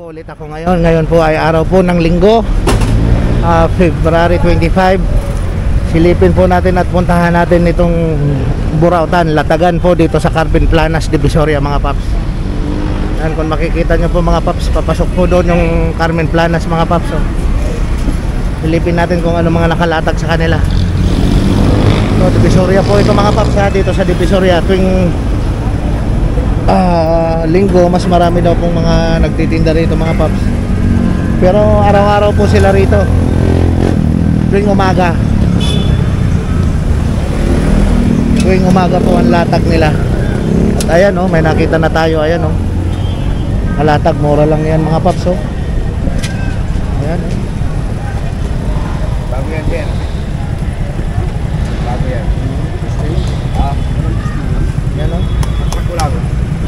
Ulit ako ngayon po ay araw po ng linggo, February 25. Silipin po natin at puntahan natin itong Burautan, Latagan po dito sa Carmen Planas, Divisoria mga paps. Yan, kung makikita nyo po mga paps, papasok po doon yung Carmen Planas mga paps. So, silipin natin kung ano mga nakalatag sa kanila. So, Divisoria po ito mga paps ha, dito sa Divisoria. Tuwing linggo mas marami daw pong mga nagtitinda rito mga paps, pero araw-araw po sila rito tuwing umaga po ang latag nila. At ayan oh, may nakita na tayo, ayan oh, kalatag, mura lang yan mga paps oh. Ayan oh, bago yan din, bago yan. Yan oh,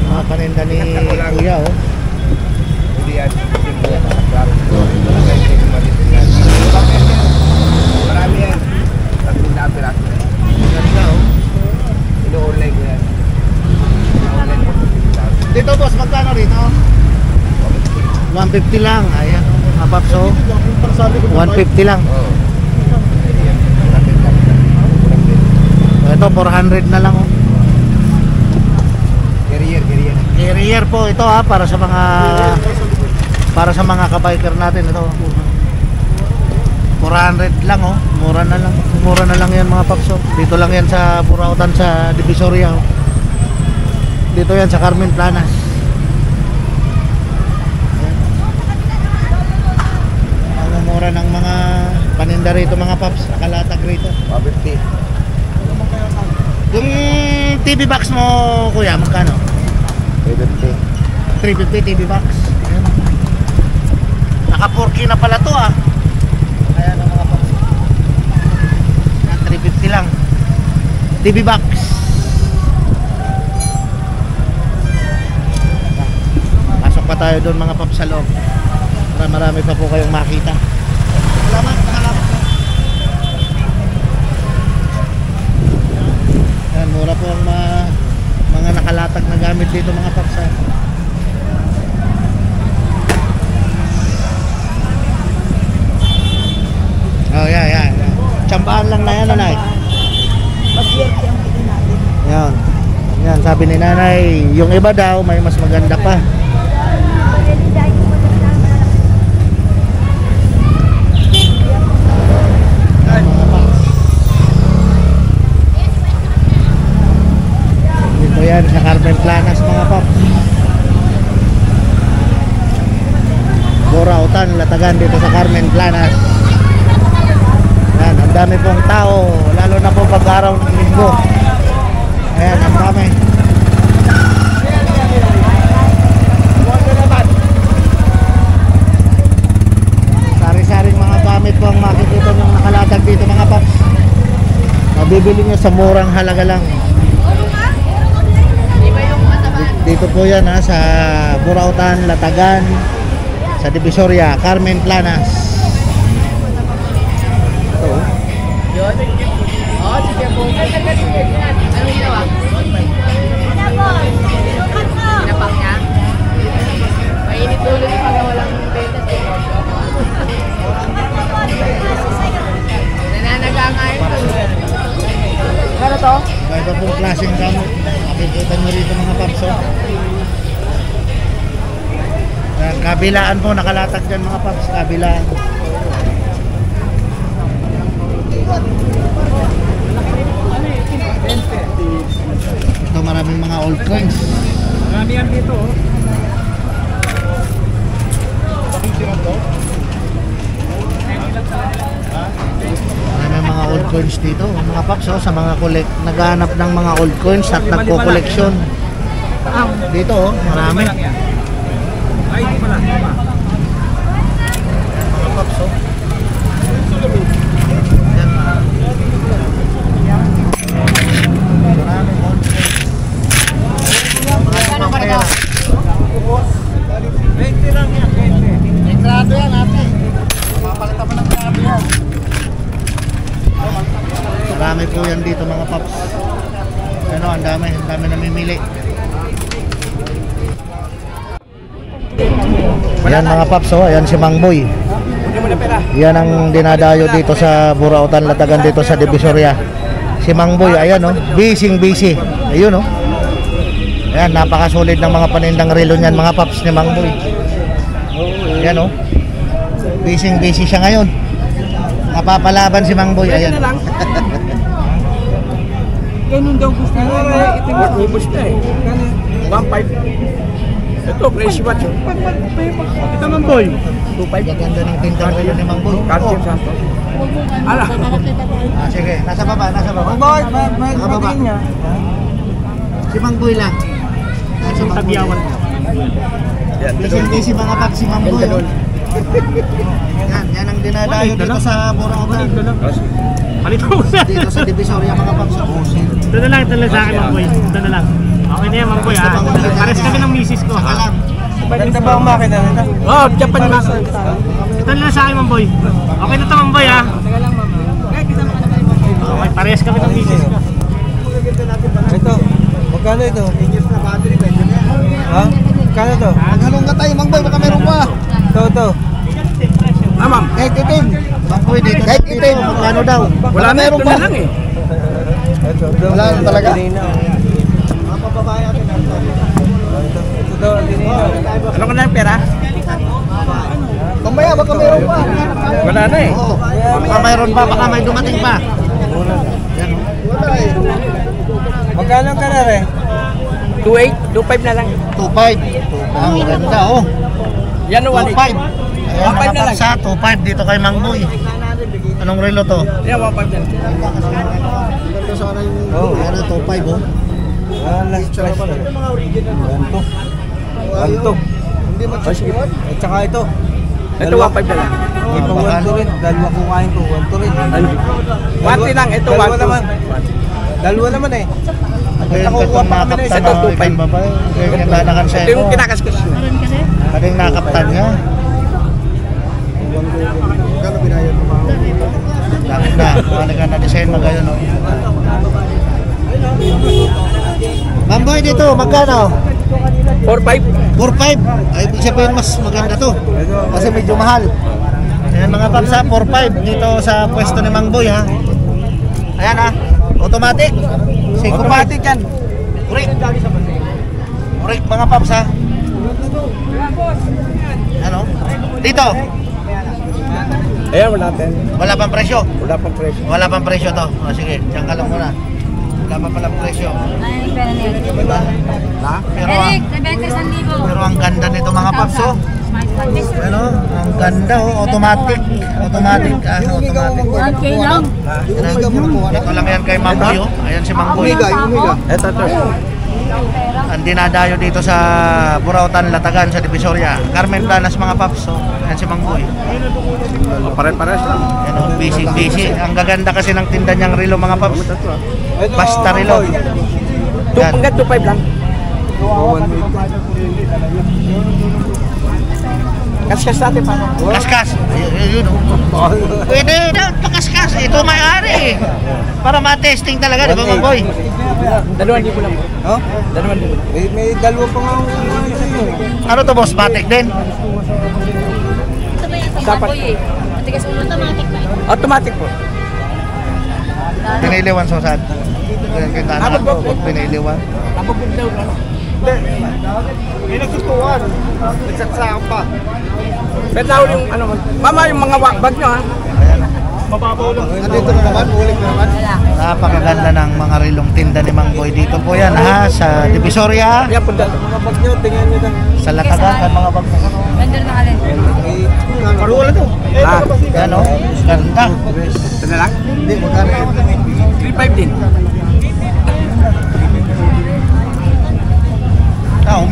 mga paninda ni Kuya oh. Hindi yan. Marami yan. 3 piraso. Ganda oh. Ino-online ko yan. Dito boss, magkano rito? 150 lang. Ayan oh, mga paps oh, 150 lang. Ito 400 na lang oh. Carrier po ito ha, para sa mga kabiker natin ito. 400 lang oh, mura na lang yan mga paps oh. Dito lang yan sa Burautan sa Divisoria oh. Dito yan sa Carmen Planas. Ang mura ng mga paninda rito mga paps, nakalatag rito 150. Yung TV box mo kuya, magkano? 350 TV box. Ayan. Naka 4K na pala to ah. Ayan ang mga box. 350 lang TV box. Pasok pa tayo doon mga paps sa loob para marami pa po kayong makita. Salamat. Ayan, mura po ang mga nakalatag na gamit dito mga paps. Oh yeah. Tsambahan lang na yan nanay. Yan sabi ni nanay, yung iba daw may mas maganda pa. Dito yan sa Carmen Planas mga paps. Burautan, Latagan dito sa Carmen Planas. Yan, ang dami pong tao, lalo na po pag araw ng linggo. Ayan, ang dami. Sari-saring mga gamit po ang makikita nyo nakalatag dito mga paps. Mabibili nyo sa murang halaga lang. Dito po yan ha, sa Burautan, Latagan, sa Divisoria, Carmen Planas. Sige po. Ano ginawa? Pinapak niya? Mainit ulo yung pagka walang betas. Nananaga ito. Ano to? Ito pong klaseng gamot. Makikita nyo rito mga paps. Kabilaan po, nakalatag dyan mga paps. Kabilaan. Ito maraming mga old coins. Marami yan dito oh. Maraming mga old coins dito mga paps oh, sa mga naghahanap ng mga old coins at nagko-collection. Dito oh, marami. Ay, di pala. Mga paps oh. Ayan. Marami oh. Mga pera. 20 lang yan, 20. May grado yan ate. Mapapalitan mo ng grado yan. Marami po yan dito mga paps. Ano, ang dami namimili. Ayan mga paps oh, ayan si Mang Boy. Hindi mo na pera. Yan ang dinadayo dito sa Burautan Latagan dito sa Divisoria. Si Mang Boy, ayan oh, busy. Ayun oh. Ayan, napakasulit ng mga panindang relo niyan mga paps ni Mang Boy. Ayan oh. Busy siya ngayon. Napapalaban si Mang Boy, ayan. Ganun daw gusto nila. Ubus na eh. 1.5. Ito, fresh watch. Ito man boy. 2.5. Ganda ng tintang relo ni Mang Boy. Cartier Santos. Ala. Sige, nasa baba. Boy, Nasa baba. Si Mang Boy lang. Nasa Mang Boy. Busy mga paps si Mang Boy. Oh. Yan ang dinadayo dito sa Burautan. Dito sa Divisoria mga paps. Ito na lang sa akin, Mang Boy. Ito na lang. Okay na yan, Mang Boy, ha? Pares kami ng misis ko, Saka ha? lang. Ganda ba ang makina nito? Oh, Japan makina. Ito na lang sa akin, Mang Boy. Okay na ito, Mang Boy, ha? Okay, pares kami ng misis ko. Ito, magkano ito? Ha? Magkano ito? Maghalong nga tayo Mang Boy, baka meron pa. Ito. Ah, ma'am. Kahit itim. Mang Boy, dito kahit itim. Magkano daw? Wala na, ito na lang eh. Wala na talaga. Ano ka na yung pera? Mamaya, baka meron pa. Wala na eh. Oo. Baka meron pa, baka may dumating pa. Yan oh. Wala eh. Magkano ka na rin? 2.8, 2.5 na lang. 2.5. Ang ganda oh. Yan o 2.5. 1.8. Ayan 1.5 mga na lang. papsa, 2.5 dito kay Mang Boy. Anong relo to? Yan, 1.5 na lang. Oh, ano 2.5 oh. Last price na. Ganto. Hindi matsukuan. At saka ito. Ito 1.5 na lang. Ito 1 rin. Dalawa kukain ko. 1 rin. 1 lang. Ito 1. Dalawa naman eh. Ayun ko itong nakaptan Ito, 2.5. ba? Ganyan lalakan siya. Ito yung kinakaskas niya. Kading nakaptan niya. Gano'n binayad mo mga? Bakit na? Malaga na design mo gayon oh. Ma'am Boy dito, magkano? 4.5. 4.5. Ay, ibig sabihin mas maganda to. Kasi medyo mahal. Ayan mga papsa, 4.5 dito sa pwesto ni Mang Boy ha. Ayan ha. Automatic. Automatic yan. Correct mga paps ha. Ano? Dito. Ayan, wala natin. Wala pang presyo. Wala pang presyo. Wala pang presyo to. O sige, diyan ka lang muna. Wala pa palang presyo. Ay, pera niya. Ha? Eric, nabenta 1,000. Pero ang ganda nito mga paps oh. Ano? Ang ganda oh. Automatic. Automatic. Automatic. 1K lang. Ito lang yan kay Mang Boy oh. Ayan si Mang Boy. Ito. Ang dinadayo dito sa Burautan Latagan sa Divisoria. Carmen Planas mga paps oh. Ayan si Mang Boy. Pare-pares lang. Yan oh, busy. Ang gaganda kasi ng tinda niyang relo mga paps. Basta relo. Yan. Hanggang 2.5 lang. Kaskas natin pa. Kaskas. Yun oh. Pwede na pakaskas. Ito may-ari. Para ma-testing talaga, di ba Mang Boy? 2,000 lang. Oh? 2,000. May dalawa pa nga ako sa iyo. Ano to boss? Matic din? Ito ba yung Dapat. boy eh? Matigas mo automatic ba? Automatic po. Piniliwan so sad. Kaya kita na ako piniliwan. Napapag daw ano? May nagsutuan. Nagsaksakan pa. Pero daw yung ano, mama yung mga bag nyo ha. Ayan. Mababaw lang. Andito na naman, ulit na naman. Napakaganda ng mga relong tinda ni Mang Boy. Dito po yan ha, sa Divisoria, Yan punta. Mga bag nyo, tingnan nyo lang. sa Latagan, kan mga bag mo. Vendor na kalin. Paruwala to. Ah, Yan o, ganda. ito na lang. Hindi, magkano yun? 3.5 din.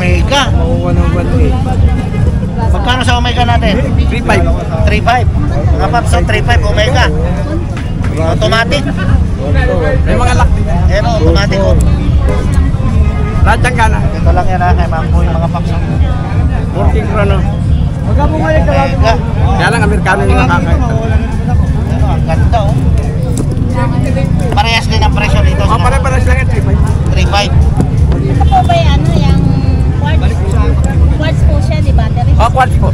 Omega. Makukuha ng 1K. Magkano sa Omega natin? 3.5. 3.5. Mga paps, so 3.5 Omega. Automatic. May mga lock. Ayan o, automatic o. Lahat ng gana. Ito lang yan ha, kay Ma'am Boy, mga paps. Working chrono. Omega. Kaya lang Amerikano yung nakakain. Ano, ang ganda o. Parehas din ang presyo dito. Oh, pare-pares lang yan, 3.5. 3.5. Ito po ba yung ano, yung quartz? Quartz po siya, di battery? Oh, quartz po.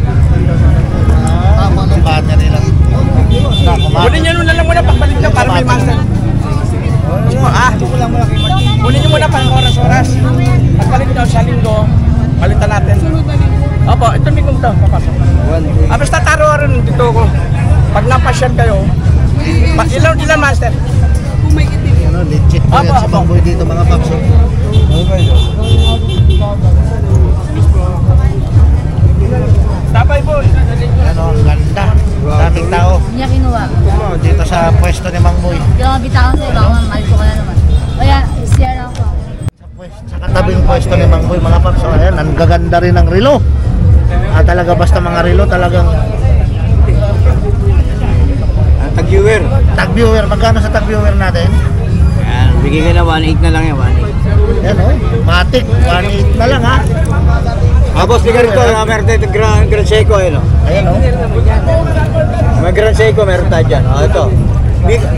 Tama ng battery lang. Kunin nyo na lang muna pagbalik nyo para may master. Kunin nyo muna pang oras-oras. Pagbalik nyo sa linggo, palitan natin. Opo, ito linggo ito, papasok. Basta taro rin dito ko. Pag napasyal kayo, ilan master? Ano, legit po yan Opo, si opo. Ma'am Boy dito mga paps. Tapay po. Ano, ang ganda. Daming tao. Hindi niya kinuha. Dito sa pwesto ni Mang Boy. Hindi ako bitawan sa'yo, baka malito ka na naman. Kaya, share ako. Sa katabing pwesto ni Mang Boy, mga paps. So, ayan, ang gaganda rin ng relo. Talaga basta mga relo talagang Tag-viewer. tag viewer. Magkano sa tag viewer natin? Yan, bigay ka na 1.8 na lang yan, 1.8. Yan o, matik. 1.8 na lang ha. Boss, bigay rito, meron tayo Grand Seiko, ayun o. Ayan o. May Grand Seiko, meron tayo dyan. Ito.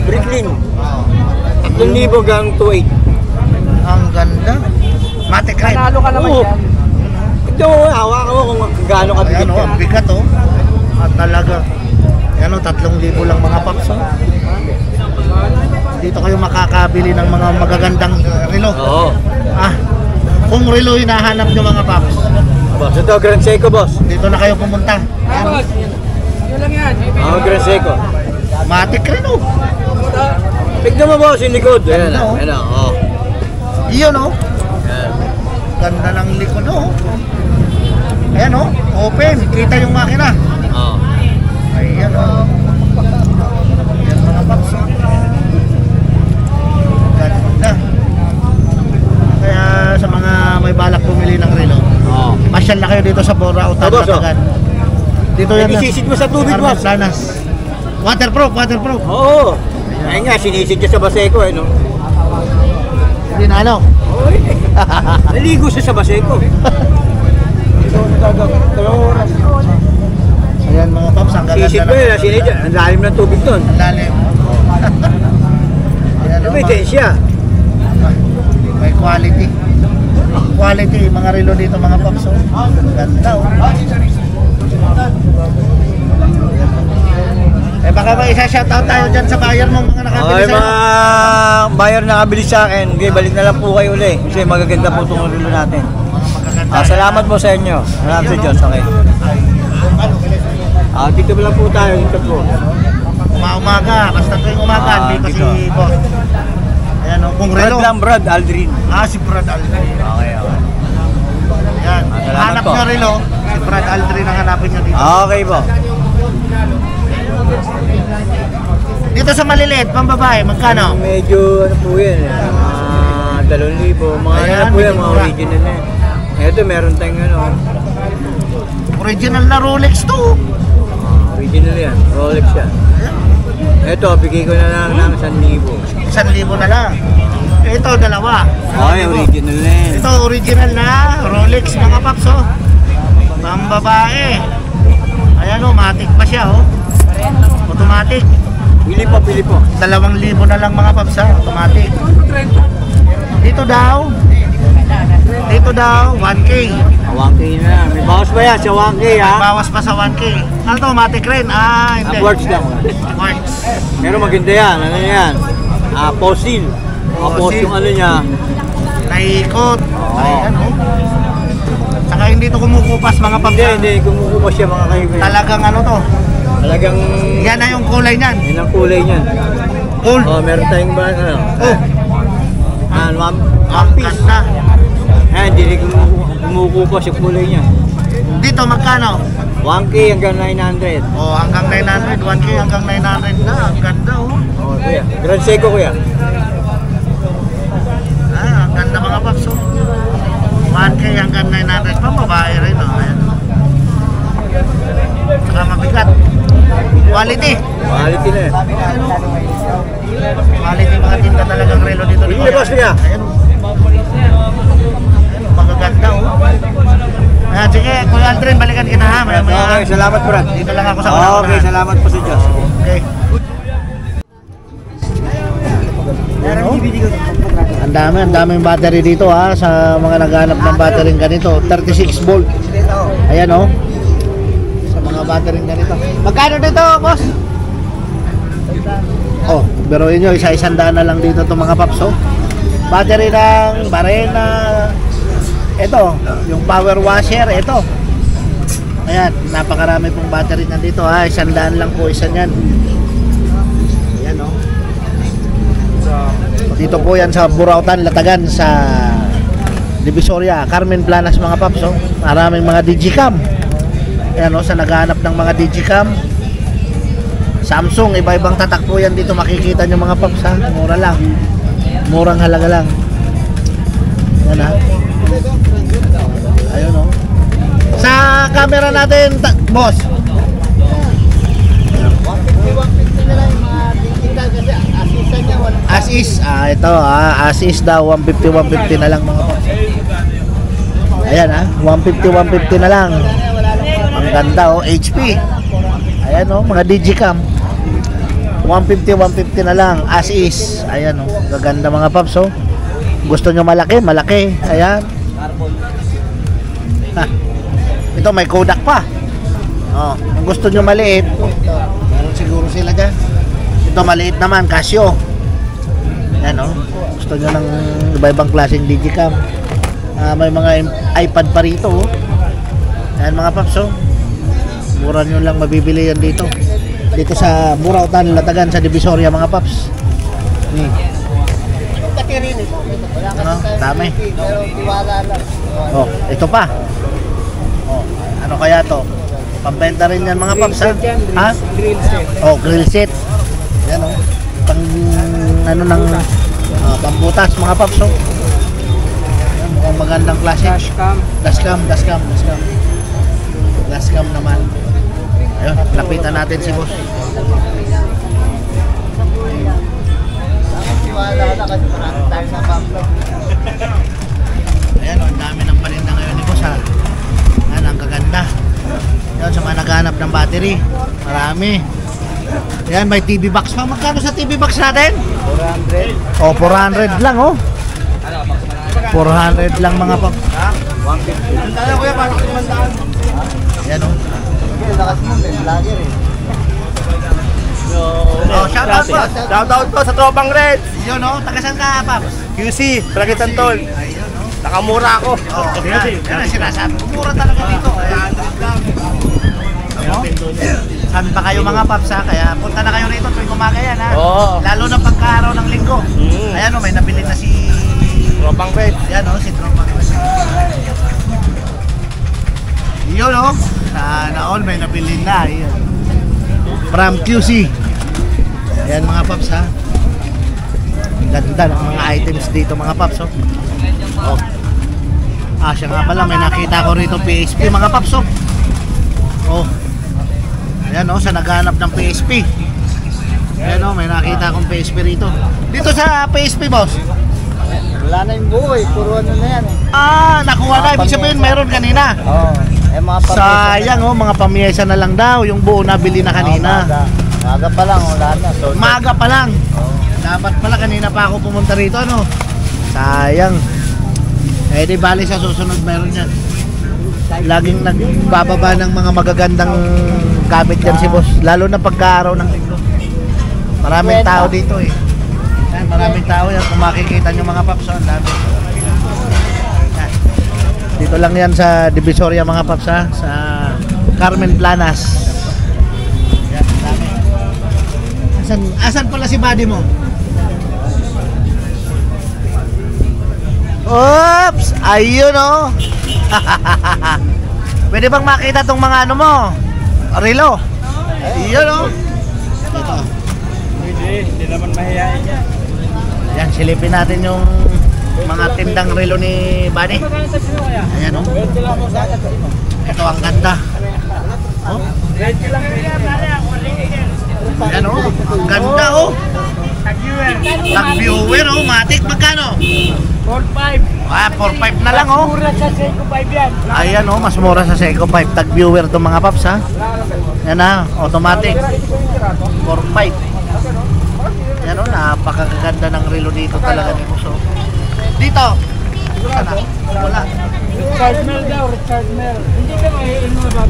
Bricklin. 3,000 hanggang 2.8. Ang ganda. Matik rin. Nanalo ka naman yan. Ito, hawakan mo kung gaano ka Ayan bigit o, ka. ang bigat o. At talaga. Ayan o, 3,000 lang mga paps o. Dito kayo makakabili ng mga magagandang relo. Oo. Kung relo hinahanap nyo mga paps, Boss, ito Grand Seiko, boss. dito na kayo pumunta. Ayan, Yun lang yan. Grand Seiko. matik rin o. Tignan mo, boss, yung likod. Ayan Ganda, oh. Ayan o. Iyon o. Ayan. Ganda ng likod o. Ayan o, open. Kita yung makina. Oo. Ayan o. Ayan mga paps o. Ganda. Kaya sa mga may balak bumili ng relo, Oo. masyal na kayo dito sa Borautan, Oh, boss, oh. Latagan. Dito yan. Isisid mo sa tubig, Carmen boss. Planas. Waterproof, waterproof. Oo. Ayun nga, sinisid niya sa Baseco, eh, no? Hindi na ano. Naligo siya sa Baseco. Ayan mga paps, ang gaganda Sisid ko yun, sinid yan. Ang lalim ng tubig doon. Ang lalim. Ayan o, May tensya. may quality. Quality, mga relo dito mga paps. Oh. Ganda o. Baka may isa-shoutout tayo dyan sa buyer mo, mga nakabili Okay, sa'yo. mga buyer nakabili sa akin, okay, balik na lang po kayo uli. Kasi magaganda po itong relo natin. Mga magaganda. Salamat po sa inyo. Salamat sa Diyos, okay. Dito lang po tayo, dito po. Umaga, basta tuwing umaga, dito dito. si boss. Ayan o, kung Brad relo. lang, Brad, Aldrin. Si Brad Aldrin. Okay, okay. Ayan, salamat hanap po. nyo relo, si Brad Aldrin ang hanapin nyo dito. Okay po. Dito sa maliliit, pambabae, magkano? Medyo ano po yan, 2,000. Mga Ayan, ano po yan, medyo mga mura. original na yan. Ito, meron tayong ano, Original na Rolex to. original yan, Rolex yan. Ito, bigay ko na lang ng 1,000. 1,000 na lang. Ito, dalawa. Okay, original na yan. Ito, original na Rolex mga paps, oh. Pambabae. Ayan o, matic pa siya, oh. Automatic. Pili po, pili po. 2,000 na lang mga paps, ha. Automatic. Dito daw. Dito daw, 1K. 1K na lang. May bawas ba yan sa 1K, ha? Bawas pa sa 1K. Ano to, matic rin? Hindi. Quartz lang. Quartz. Pero maganda yan. Ano yan? Fossil. Post yung ano niya. Naikot. Oo. Ayan, oh. Saka hindi to kumukupas mga paps. Hindi, ha. hindi. Kumukuha siya mga kaibigan. Talagang ano to. Talagang Yan na yung kulay niyan. yun ang kulay niyan. Gold. Oh, meron tayong ba, ano? Oh, One ang piece. ganda. Hindi rin kumukuha yung kulay niya. Dito magkano? 1K hanggang 900. Oh, hanggang 900, 1K hanggang 900 na. Ang ganda oh. Oh, kuya. Grand Seiko, kuya. Ang ganda mga paps oh. 1K hanggang 900 pa, babae rin, oh. Ayan. Saka mabigat. Quality. Quality na eh. Quality mga tinda talagang relo dito. Hindi, boss niya. Ayan. Magaganda, oh. Ayan, sige, Kuya Aldrin, balikan kita ha. Okay, salamat bro. Dito lang ako sa una. Okay, salamat po sa Diyos. Okay. Ang daming battery dito ha, sa mga naghanap ng battery ganito, 36 volt. Ayan oh. Sa mga battery ganito. Magkano dito, boss? Oh, biruin nyo, isa-100 na lang dito itong mga paps oh. Battery ng Barena. Ito, yung power washer, ito. Ayan, napakarami pong battery nandito ha, 100 lang po isa niyan. Ayan oh. Dito po yan sa Burautan, Latagan, sa Divisoria, Carmen Planas mga paps oh. Maraming mga digicam. Ayan oh, sa naghahanap ng mga digicam, Samsung, iba-ibang tatak po yan dito, makikita nyo mga paps ha. Mura lang, murang halaga lang. Ayan ha. Ayun oh. Sa camera natin, boss, as is, ito as is daw, 150 na lang mga paps. Ayan 150 na lang. Ang ganda oh, HP. Ayan oh, mga digicam, 150 na lang, as is. Ayan oh, gaganda mga paps oh. Gusto nyo malaki, malaki. Ayan. Ha. Ito may Kodak pa. Oh, kung gusto nyo maliit, meron siguro sila dyan. Ito maliit naman, Casio. Ayan oh, gusto nyo ng iba-ibang klaseng digicam. May mga iPad pa rito oh. Ayan mga paps oh. Mura nyo lang mabibili yan dito. Dito sa Burautan, Latagan, sa Divisoria mga paps. Ano, dami. Oh, ito pa. Oh, ano kaya to? Pambenta rin yan mga paps ha? Ha? Oh, grill set. Yan oh. Pang ano ng pambutas mga paps oh. Mukhang magandang klase. Dashcam naman. Ayun, lapitan natin si boss. Ayan oh, ang dami ng palinda ngayon ni boss ha. Ayan, ang kaganda. Ayan, sa mga naghanap ng battery, marami. Ayan, may TV box pa. Magkano sa TV box natin? 400. Oh, 400 lang oh. 400 lang mga pap. 150. Tayo kuya, paano 500? Ayan oh. Lakas mo, may vlogger eh. Oh, shoutout po. Shoutout po sa Tropang Red. Yun oh, tagasan ka paps? QC, Pragitan Tol. Ayun oh. Nakamura ako. Oh, yan ang sinasabi. Mura talaga dito. 100 lang. Ano? Saan pa kayo mga paps ha? Kaya punta na kayo rito tuwing umaga yan ha. Oo. Lalo na pagka-araw ng linggo. Ayan o, may nabili na si Tropang Red. Ayan o, si Tropang Red. Yun o, sana all may nabili na. Ayan. From QC. Ayan mga paps ha. Ganda ng mga items dito mga paps oh. Oh. Siya nga pala, may nakita ko rito PSP mga paps oh. Oh. Ayan oh, sa naghanap ng PSP. Ayan oh, may nakita akong PSP rito. Dito sa PSP boss, Wala na yung buhay, puro ano na yan eh. nakuha na. Ibig sabihin meron kanina. Oo. Mga Sayang oh, mga pamiyesa na lang daw. Yung buo nabili na kanina. Maga pa lang, wala na. So, Maga pa lang. Dapat pala kanina pa ako pumunta rito ano. Sayang. Eh di bali sa susunod meron yan. Laging nagbababa ng mga magagandang gamit yan si boss. Lalo na pagka-araw ng linggo. Maraming tao dito eh. Yan, maraming tao yan. Kung makikita nyo mga paps, ang dami. Yan. Dito lang yan sa Divisoria mga paps ha. Sa Carmen Planas. Yan, dami. Asan pala si buddy mo? Oops! Ayun oh! Pwede bang makita tong mga ano mo? Relo? Ayun oh! Ito. Hindi naman mahihain niya. Yan, silipin natin yung mga tindang relo ni Buddy. Ayan oh. Ito ang ganda. Oh. Ayan oh, ang ganda oh. Tag-viewer oh, matik magkano? 4.5. Ah, 4.5 na lang oh. Mura sa Seiko 5 yan. Ayan oh, mas mura sa Seiko 5. Tag-viewer to mga paps ha. Yan na, automatic. 4.5. Yan oh, napakaganda ng relo dito talaga ni Muso. Dito. Sana. Wala. Richard Mel daw, Richard Mel. Hindi ka mahihin mo ba?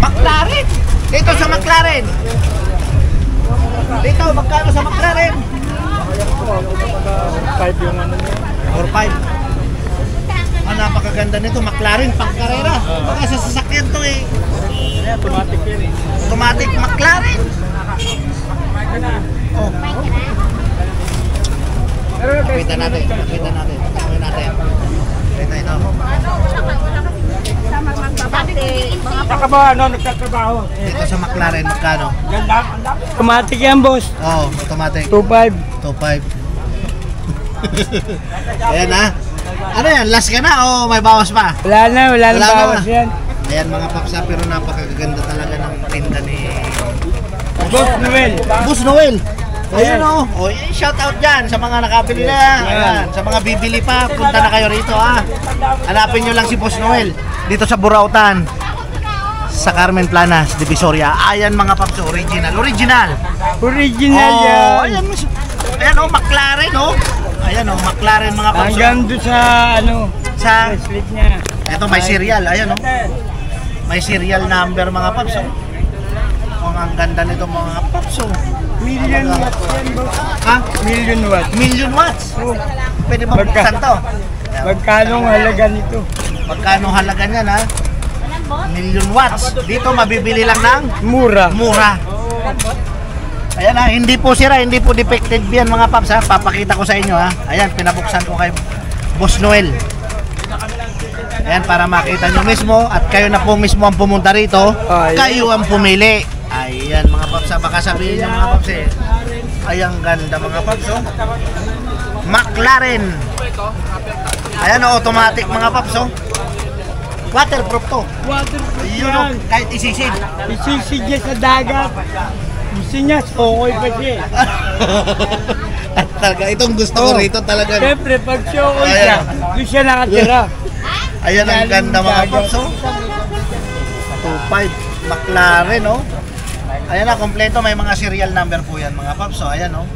McLaren. Dito sa McLaren. Dito, magkano sa McLaren? 5 yung ano niya. 4.5. Ah, napakaganda nito, McLaren pang karera. Baka sa sasakyan to eh. Automatic yan eh. Automatic McLaren. Oh. Nakita natin, nakita natin. Nakita natin. Ito, ito. Saka ba ano, nagtatrabaho? Dito sa McLaren, magkano? Ganda. Automatic yan, boss. Oh, automatic. 2.5. 2.5. Ayan ha. Ano yan? Last ka na o may bawas pa? Wala na Wala na. bawas yan. Ayan mga papsa, pero napakaganda talaga ng tinda ni Boss Noel. Boss Noel. Ayan o. Oh, shout out dyan sa mga nakabili na. Ayan. Sa mga bibili pa, punta na kayo rito ha. Hanapin nyo lang si Boss Noel. Dito sa Burautan. Sa Carmen Planas, Divisoria. Ayan mga paps, original. Original. Original Oh, yan. ayan. Ayan o, McLaren o. Ayan o, McLaren mga paps. Hanggang doon sa ano, Sa, bracelet niya. ito may serial. Ayan o. May serial number mga paps o. Ang ganda nito mga paps o. Million watts yan, boss. Ha? Million watts. Million watts. Pwede ba Magka- buksan to? Magkano ang halaga nito? Magkano halaga niyan ha? Million watts. Dito mabibili lang ng Mura. mura. Ayan ha, hindi po sira, hindi po defective yan mga paps ha. Papakita ko sa inyo ha. Ayan, pinabuksan ko kay Boss Noel. Ayan, para makita nyo mismo at kayo na po mismo ang pumunta rito. Ayan. Kayo ang pumili. Ayan mga paps ha, baka sabihin nyo mga paps eh. Ay, ang ganda mga paps oh. McLaren. Ayan o, automatic mga paps oh. Waterproof to. Waterproof Yun o, kahit isisid. Isisid niya sa dagat. Gusto niya, sokoy pa siya. At talaga, itong gusto ko rito talaga. Siyempre, pag sokoy Ayan. siya, doon siya nakatira. Ayan ang ganda mga paps oh. 2.5 McLaren oh. Ayan na, kompleto, may mga serial number po yan mga paps oh. Ayan oh.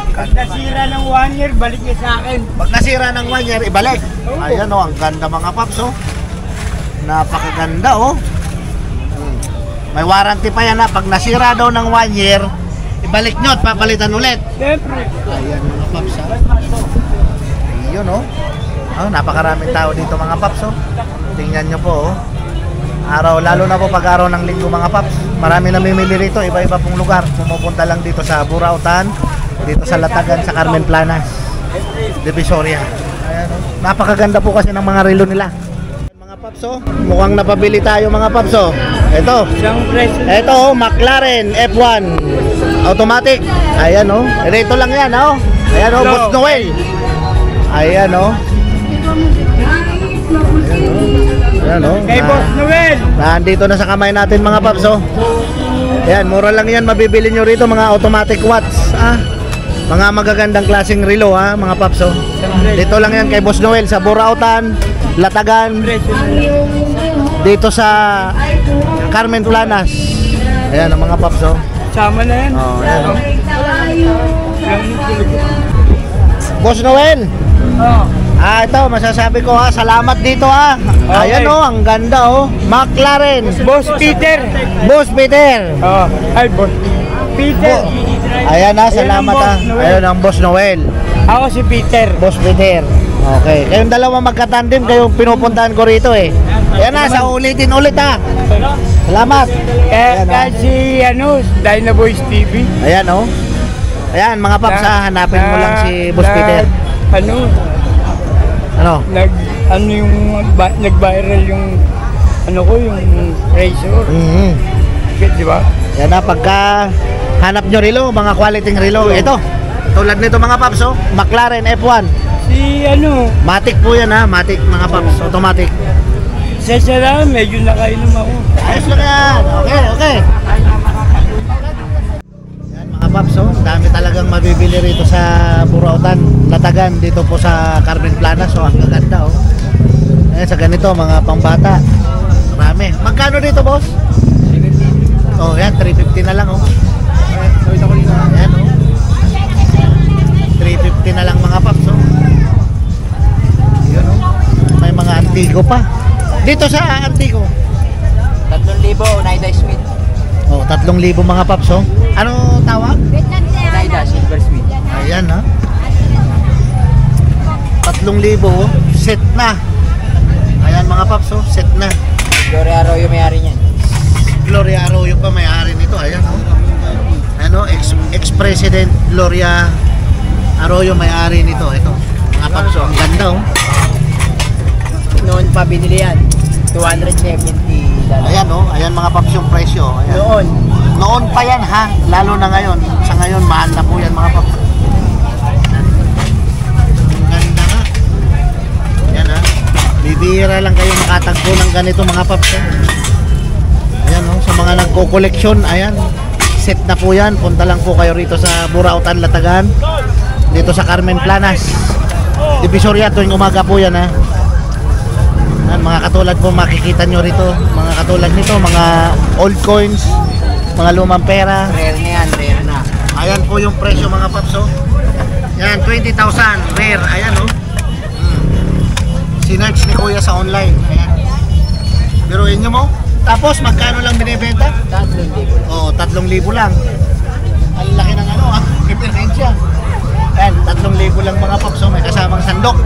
Pag nasira ng 1 year, balik niya sa akin. Pag nasira ng 1 year, ibalik. Ayan oh, ang ganda mga paps oh. Napakaganda oh. May warranty pa yan ha. Pag nasira daw ng 1 year, ibalik nyo at papalitan ulit. Siyempre. Ayan mga paps ha. Ayun oh. Oh, napakaraming tao dito mga paps oh. Tingnan nyo po oh. Araw, lalo na po pag araw ng linggo mga paps. Marami namimili rito, iba-iba pong lugar. Pumupunta lang dito sa Burautan, dito sa Latagan, sa Carmen Planas, Divisoria. Ayan oh. Napakaganda po kasi ng mga relo nila. Mga paps oh, mukhang napabili tayo mga paps oh. Ito. Isang presyo. Ito oh, McLaren F1 automatic. Ayan oh. Ito lang yan oh. Ayan oh, Boss Noel. Ayan oh. Ayan oh. Kay Boss Noel. Nandito na sa kamay natin mga paps oh. Ayan, mura lang yan mabibili nyo rito mga automatic watts ah. Mga magagandang klaseng relo ha mga paps oh. Dito lang yan kay Boss Noel sa Burautan, Latagan, dito sa Carmen Planas. Ayan ang mga paps oh. Sama na yan. Oh, ayan oh. Yung Boss Noel. Oh. Ito masasabi ko ha, salamat dito ha. Ayan Okay. oh, ang ganda oh. McLaren. Boss Peter. Boss Peter. Oh, ay Boss Peter. Ayan ha, salamat ha. Ayun ang Boss Noel. Ako si Peter. Boss Peter. Okay, kayong dalawa magkatandem, kayong pinupuntahan ko rito eh. Ayan na, sa ulitin ulit ha. Salamat. Ayan, Kaya si ano, Dynaboys TV. Ayan oh. Ayan mga paps ha, hanapin mo lang si Boss Peter. Ano, Ano? nag-viral yung ano ko, yung razor. Di ba? Yan na, pagka hanap nyo relo, mga quality relo. Ito, Katulad nito mga paps, oh. McLaren F1. Si ano, Matic po yan ha, Matic mga paps, automatic. sesara, medyo nakainom ako. Ayos lang yan. Okay, okay. Yan mga paps, oh. Dami talagang mabibili rito sa Burautan, Latagan, dito po sa Carmen Planas. So, ang gaganda, oh. Ayan, sa ganito, mga pangbata. Marami. Magkano dito, boss? Oh, yan, 350 na lang, oh. Ayan, oh. 350 na lang mga paps, oh. Yun, oh. May mga Antigo pa. Dito sa Antigo. 3,000, Oneida Smith. Oh, 3,000 mga paps, oh. Ano tawag? Oneida, Silver Smith. Ayan, ha. 3,000, oh. Set na. Ayan mga paps, oh. Set na. Gloria Arroyo may-ari niyan. Gloria Arroyo pa may-ari nito. Ayan, oh. Ano, ex-president Gloria Arroyo may-ari nito. Ito, mga paps, oh. Ang ganda, oh. Noon pa binili yan. $270. Ayan, oh. Ayan mga paps yung presyo. Ayan. Noon. Noon pa yan, ha. Lalo na ngayon. Sa ngayon, mahal na po yan mga paps. Ang ganda nga. Ayan, ha. Bibihira lang kayo makatagpo ng ganito mga paps, eh. Ayan, oh. Sa mga nagko-collection, ayan. Set na po yan. Punta lang po kayo rito sa Burautan, Latagan. Dito sa Carmen Planas. Divisoria, tuwing umaga po yan, ha. Yan, mga katulad po makikita nyo rito. Mga katulad nito, mga old coins, mga lumang pera. Rare na yan, rare na. Ayan po yung presyo mga paps, oh. Yan, 20,000 rare. Ayan, oh. Sinerch ni Kuya sa online. Ayan. Biruin nyo mo. Tapos magkano lang binibenta? 3,000. Oh, 3,000 lang. Ang laki ng ano, ah. Diferensya. Yan, 3,000 lang mga paps, oh. May kasamang sandok.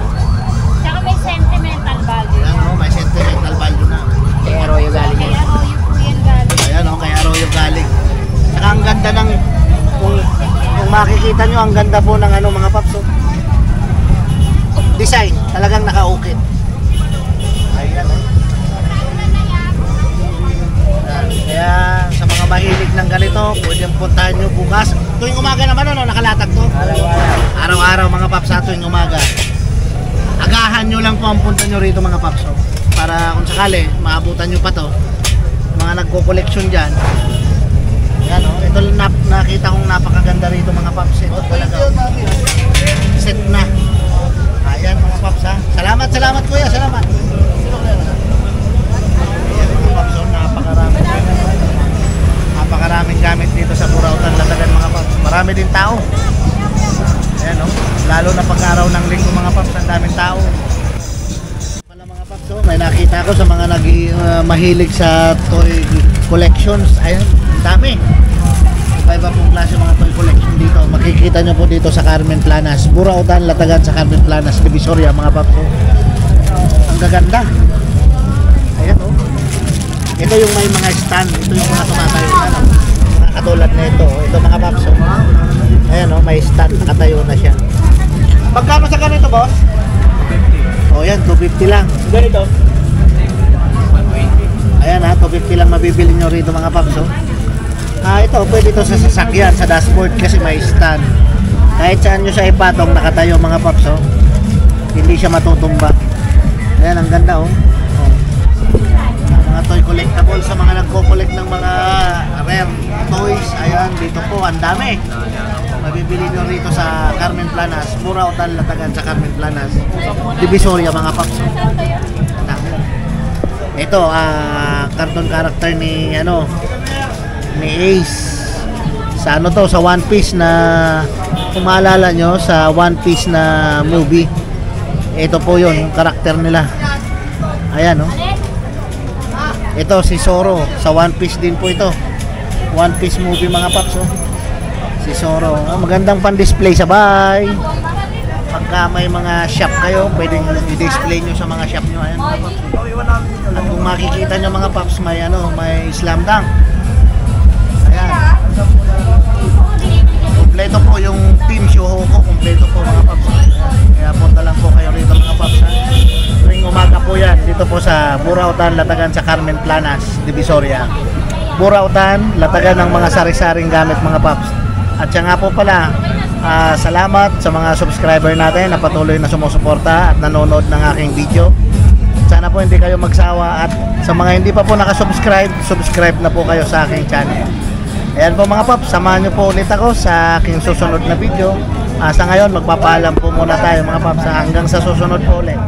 Tsaka may sentimental value. Ayan, oh. May sentimental value na. Kay Arroyo galing Kaya yan. Arroyo po yan galing. Ayan, oh. Kay Arroyo galing. Saka ang ganda ng kung makikita nyo, ang ganda po ng ano mga paps, oh. Design, talagang nakaukit. Ayan, oh. Kaya sa mga mahilig ng ganito, pwedeng puntahan nyo bukas. Tuwing umaga naman, ano, nakalatag to? Araw-araw mga paps, ha, tuwing umaga. Agahan nyo lang po ang punta nyo rito mga paps, oh. Para kung sakali, maabutan nyo pa to. Mga nagko-collection dyan. Yan, oh. Ito nakita kong napakaganda rito mga paps. Ito talaga, oh. Set na. Ayan mga paps, ha. Salamat kuya, salamat. Ayan mga paps, oh. Napakaraming gamit dito sa Burautan, Latagan mga paps. Marami din tao. Ayan, oh. Lalo na pag araw ng linggo mga paps, ang daming tao. Pala mga paps, oh. May nakita ko sa mga mahilig sa toy collections. Ayan, ang dami. Iba-iba pong klase mga toy collection dito. Makikita nyo po dito sa Carmen Planas. Burautan, Latagan sa Carmen Planas, Divisoria mga paps, oh. Ang gaganda. Ayan, oh. Ito yung may mga stand. Ito yung mga tumatayo na, no? Mga katulad na ito. Ito mga paps, oh. Ayan, oh, may stand. Nakatayo na siya. Magkano sa ganito, boss? 250. Oh, yan, 250 lang. Ganito. Ayan, ha, 250 lang mabibili nyo rito mga paps, oh. Ito, pwede ito sa sasakyan, sa dashboard kasi may stand. Kahit saan nyo siya ipatong, nakatayo mga paps, oh. Hindi siya matutumba. Ayan, ang ganda, oh. Mga toy collectible sa mga nagko-collect ng mga rare toys. Ayan, dito po, ang dami. Mabibili nyo rito sa Carmen Planas, Burautan, Latagan sa Carmen Planas, Divisoria mga paps. Ang dami. Ito, cartoon character ni Ace. Sa ano to, sa One Piece na, kung maalala nyo, sa One Piece na movie. Ito po yun, yung karakter nila. Ayan, oh. Ito si Zoro, sa One Piece din po ito. One Piece movie mga paps, oh. Si Zoro, magandang pan-display sa bahay. Pagka may mga shop kayo, pwedeng i-display nyo sa mga shop nyo. Ayan mga paps. At kung makikita nyo mga paps, may slam dunk. Ayan. Kompleto po yung team show ko, kompleto po mga paps. Kaya punta lang po kayo rito mga paps, ha. Tuwing umaga po yan, dito po sa Burautan, Latagan sa Carmen Planas, Divisoria. Burautan, Latagan ng mga sari-saring gamit mga paps. At siya nga po pala, Salamat sa mga subscriber natin na patuloy na sumusuporta at nanonood ng aking video. Sana po hindi kayo magsawa, at sa mga hindi pa po nakasubscribe, subscribe na po kayo sa aking channel. Ayan po mga paps, samahan nyo po ulit ako sa aking susunod na video. Sa ngayon magpapaalam po muna tayo mga paps, hanggang sa susunod po ulit.